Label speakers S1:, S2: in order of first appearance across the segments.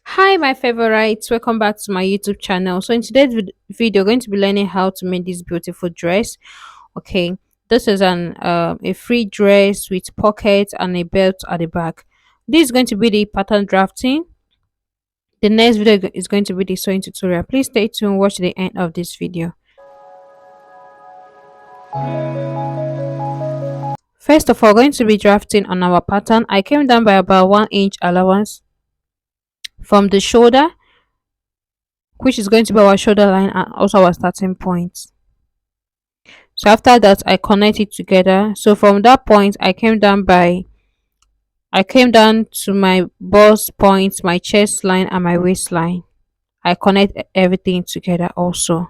S1: Hi my favorites, welcome back to my YouTube channel. So in today's video we're going to be learning how to make this beautiful dress. Okay, this is an a free dress with pockets and a belt at the back. This is going to be the pattern drafting. The next video is going to be the sewing tutorial. Please stay tuned, watch the end of this video. First of all, going to be drafting on our pattern. I came down by about 1 inch allowance from the shoulder, which is going to be our shoulder line and also our starting point. So after that I connect it together. So from that point I came down to my bust point, my chest line and my waistline. I connect everything together also.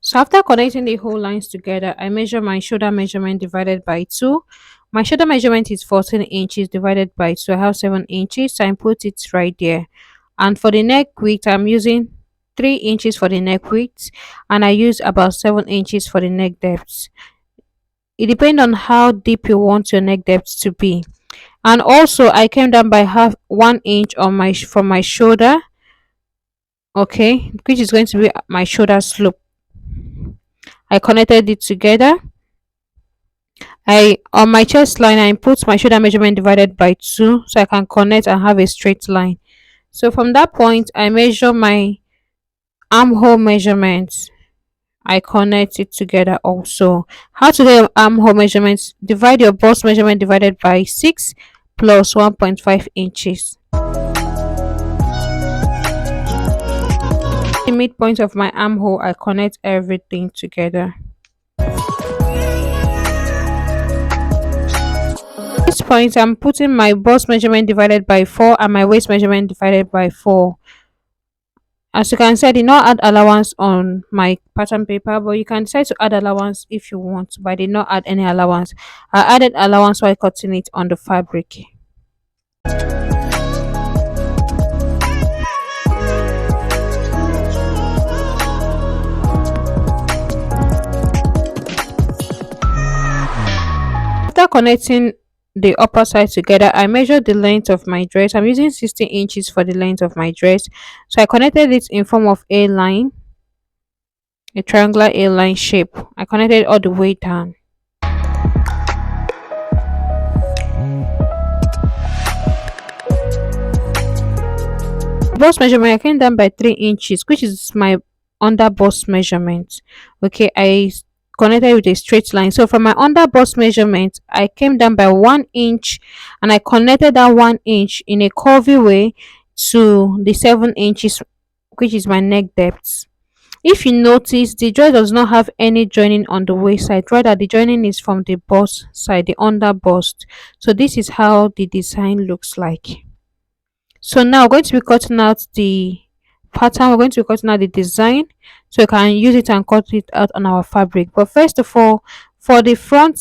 S1: So after connecting the whole lines together, I measure my shoulder measurement divided by 2. My shoulder measurement is 14 inches divided by 2. I have 7 inches, so I put it right there. And for the neck width, I'm using 3 inches for the neck width and I use about 7 inches for the neck depth. It depends on how deep you want your neck depth to be. And also I came down by half 1 inch on my from my shoulder, okay, which is going to be my shoulder slope. I connected it together. I on my chest line I put my shoulder measurement divided by 2 so I can connect and have a straight line. So from that point I measure my armhole measurement. I connect it together also. How to get armhole measurements? Divide your bust measurement divided by 6 plus 1.5 inches. The midpoint of my armhole, I connect everything together. At this point, I'm putting my bust measurement divided by 4 and my waist measurement divided by 4. As you can see, I did not add allowance on my pattern paper, but you can decide to add allowance if you want, but I did not add any allowance. I added allowance while cutting it on the fabric. After connecting the upper side together, I measured the length of my dress. I'm using 16 inches for the length of my dress. So I connected it in form of a line, a triangular A line shape. I connected it all the way down. Bust measurement, I came down by 3 inches, which is my under bust measurement. Okay, I connected with a straight line. So from my under bust measurement, I came down by 1 inch and I connected that 1 inch in a curvy way to the 7 inches, which is my neck depth. If you notice, the dress does not have any joining on the waist side, rather the joining is from the bust side, the under bust. So this is how the design looks like. So now we're going to be cutting out the pattern, we're going to be cutting out the design so you can use it and cut it out on our fabric. But first of all, for the front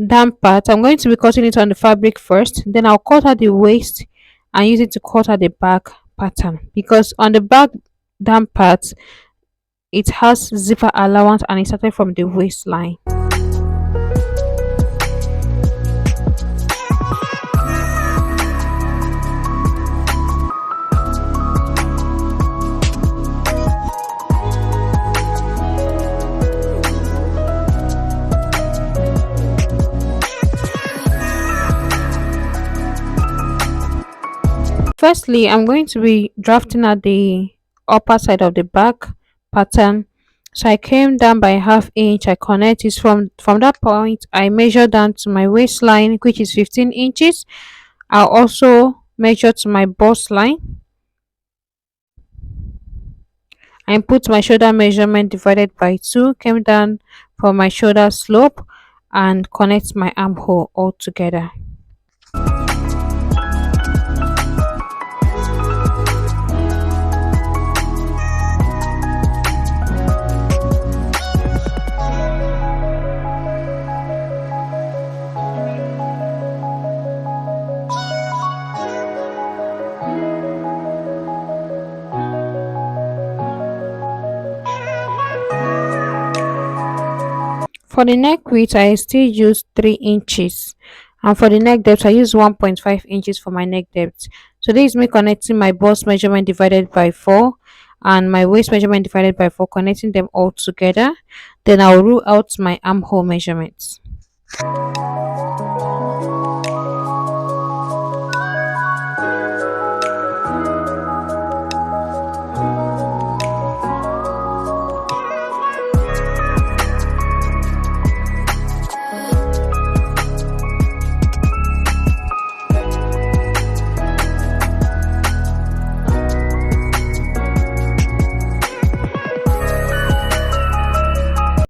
S1: down part, I'm going to be cutting it on the fabric first, then I'll cut out the waist and use it to cut out the back pattern, because on the back down part it has zipper allowance and it started from the waistline. Firstly, I'm going to be drafting at the upper side of the back pattern. So I came down by half inch. I connect it from that point. I measure down to my waistline, which is 15 inches. I'll also measure to my bust line. I put my shoulder measurement divided by 2. Came down for my shoulder slope. and connect my armhole all together. For the neck width, I still use 3 inches. And for the neck depth, I use 1.5 inches for my neck depth. So this is me connecting my bust measurement divided by 4 and my waist measurement divided by 4, connecting them all together. Then I'll rule out my armhole measurements.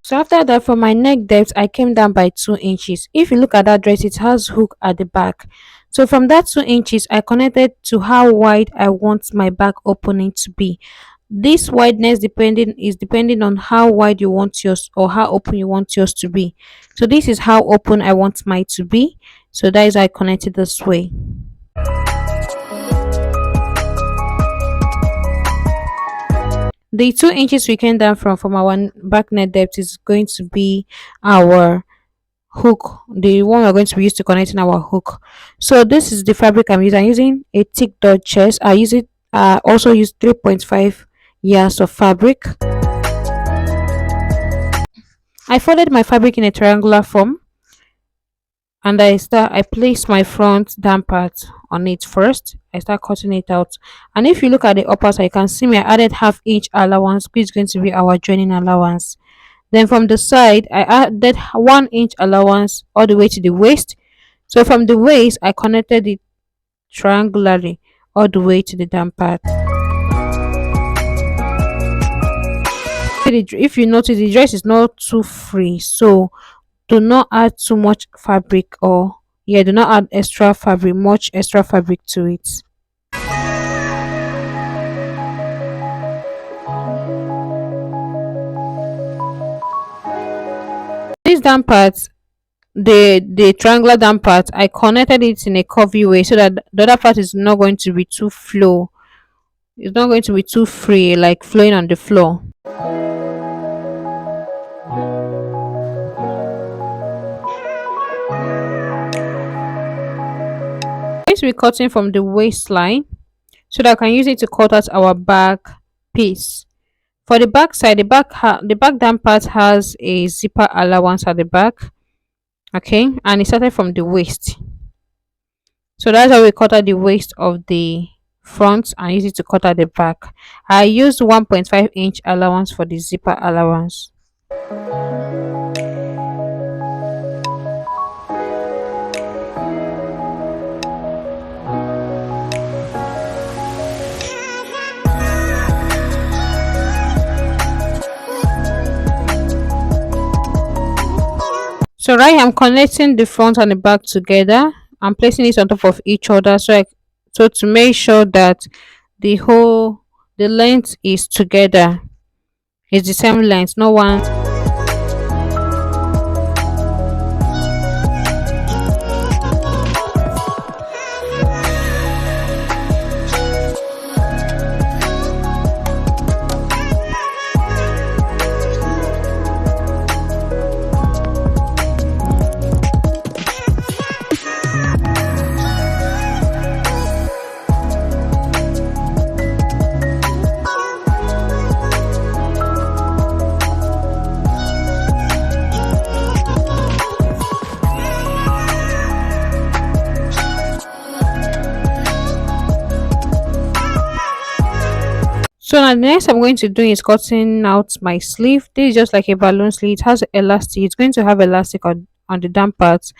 S1: So after that, for my neck depth, I came down by 2 inches. If you look at that dress, it has hook at the back. So from that 2 inches, I connected to how wide I want my back opening to be. This wideness depending on how wide you want yours or how open you want yours to be. So this is how open I want mine to be. So that is how I connected this way. The 2 inches we came down from our back neck depth is going to be our hook, the one we're going to be used to connecting our hook. So this is the fabric I'm using. I'm using a thick dot chest. I use it also use 3.5 yards of fabric. I folded my fabric in a triangular form, and I place my front down part on it first. I start cutting it out, and if you look at the upper side, you can see me I added half-inch allowance, which is going to be our joining allowance. Then from the side, I added 1 inch allowance all the way to the waist. So from the waist, I connected it triangularly all the way to the down part. If you notice, the dress is not too free, so do not add too much fabric, or yeah, do not add much extra fabric to it. This down part, the triangular down part, I connected it in a curvy way so that the other part is not going to be too flow. It's not going to be too free, like flowing on the floor. I'm going to be cutting from the waistline so that I can use it to cut out our back piece. For the back side, the back down part has a zipper allowance at the back. Okay, and it started from the waist. So that's how we cut out the waist of the front and use it to cut out the back. I used 1.5-inch allowance for the zipper allowance. So right, I'm connecting the front and the back together. I'm placing it on top of each other so to make sure that the length is together. It's the same length, no one. So now the next I'm going to do is cutting out my sleeve. This is just like a balloon sleeve. It has elastic. It's going to have elastic on the down parts,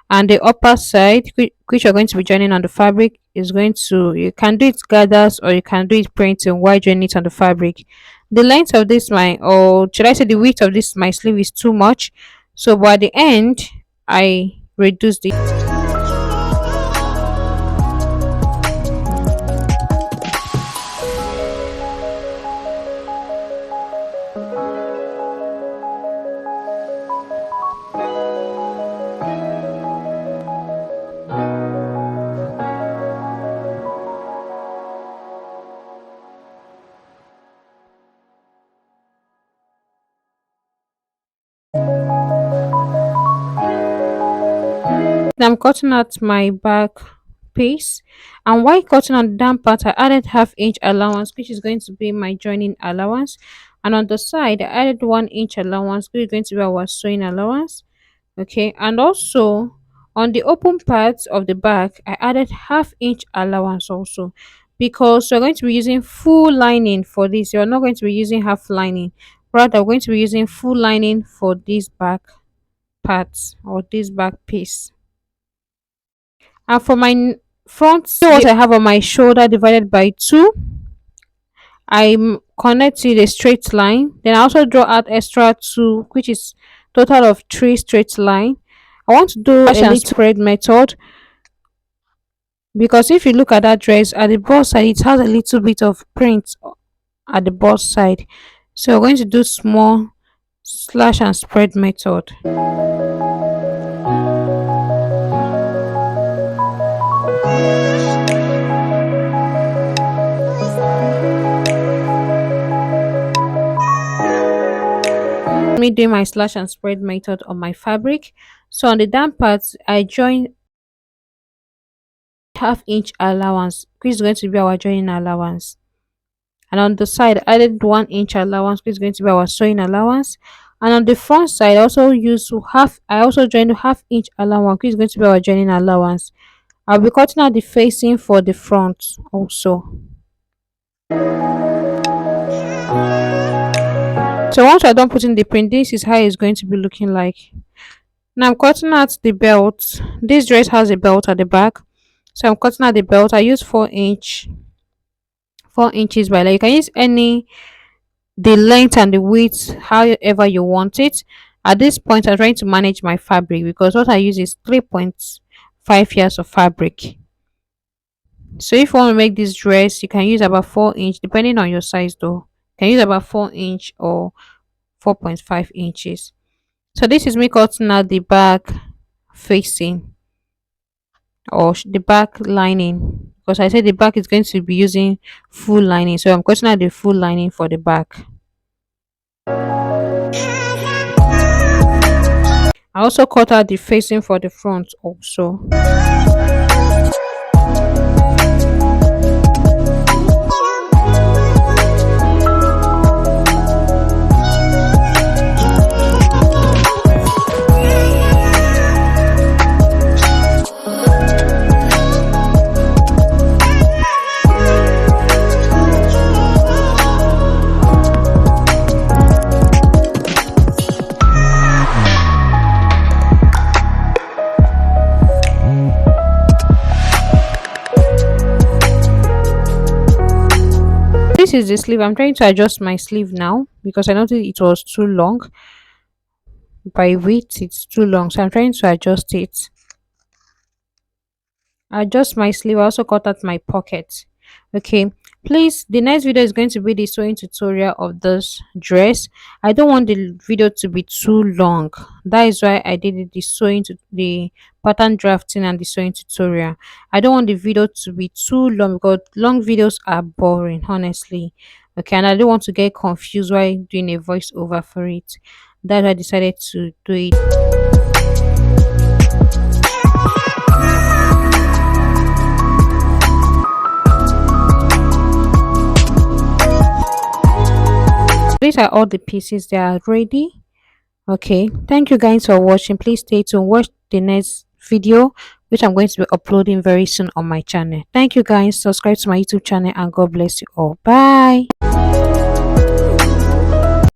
S1: and the upper side, which you're going to be joining on the fabric, is going to, you can do it gathers or you can do it printing while joining it on the fabric. The length of this my, or should I say the width of this my sleeve is too much, So by the end, I reduced it. I'm cutting out my back piece, and while cutting on the down part, I added half-inch allowance, which is going to be my joining allowance, and on the side I added 1 inch allowance, which is going to be our sewing allowance. Okay, and also on the open parts of the back I added half-inch allowance also, because we're going to be using full lining for this. You're not going to be using half lining, rather we're going to be using full lining for this back parts or this back piece. And for my front, what I have on my shoulder divided by 2, I connect it a straight line. Then I also draw out extra 2, which is total of 3 straight line. I want to do a little spread method, because if you look at that dress at the bust side, it has a little bit of print at the bust side. So we're going to do small slash and spread method. Me doing my slash and spread method on my fabric. So on the down parts, I join half-inch allowance, which is going to be our joining allowance, and on the side I added 1 inch allowance, which is going to be our sewing allowance, and on the front side I also joined half-inch allowance, which is going to be our joining allowance. I'll be cutting out the facing for the front also. So once we're done putting the print, this is how it's going to be looking like. Now I'm cutting out the belt. This dress has a belt at the back, so I'm cutting out the belt. I use 4 inches by, like, you can use any, the length and the width however you want it. At this point I'm trying to manage my fabric, because what I use is 3.5 years of fabric. So if you want to make this dress, you can use about 4 inch, depending on your size though. You can use about 4 inch or 4.5 inches. So this is me cutting out the back facing, or the back lining, because I said the back is going to be using full lining, so I'm cutting out the full lining for the back. I also cut out the facing for the front also. This is the sleeve. I'm trying to adjust my sleeve now, because I noticed it was too long. By width it's too long, so I'm trying to adjust my sleeve. I also cut out my pocket. Okay, please, the next video is going to be the sewing tutorial of this dress. I don't want the video to be too long. That is why I did the sewing to the pattern drafting and the sewing tutorial. I don't want the video to be too long, because long videos are boring, honestly. Okay, and I don't want to get confused while doing a voiceover for it. That I decided to do it. These are all the pieces, they are ready. Okay, thank you guys for watching. Please stay tuned, watch the next video, which I'm going to be uploading very soon on my channel. Thank you guys, subscribe to my YouTube channel, and God bless you all. Bye.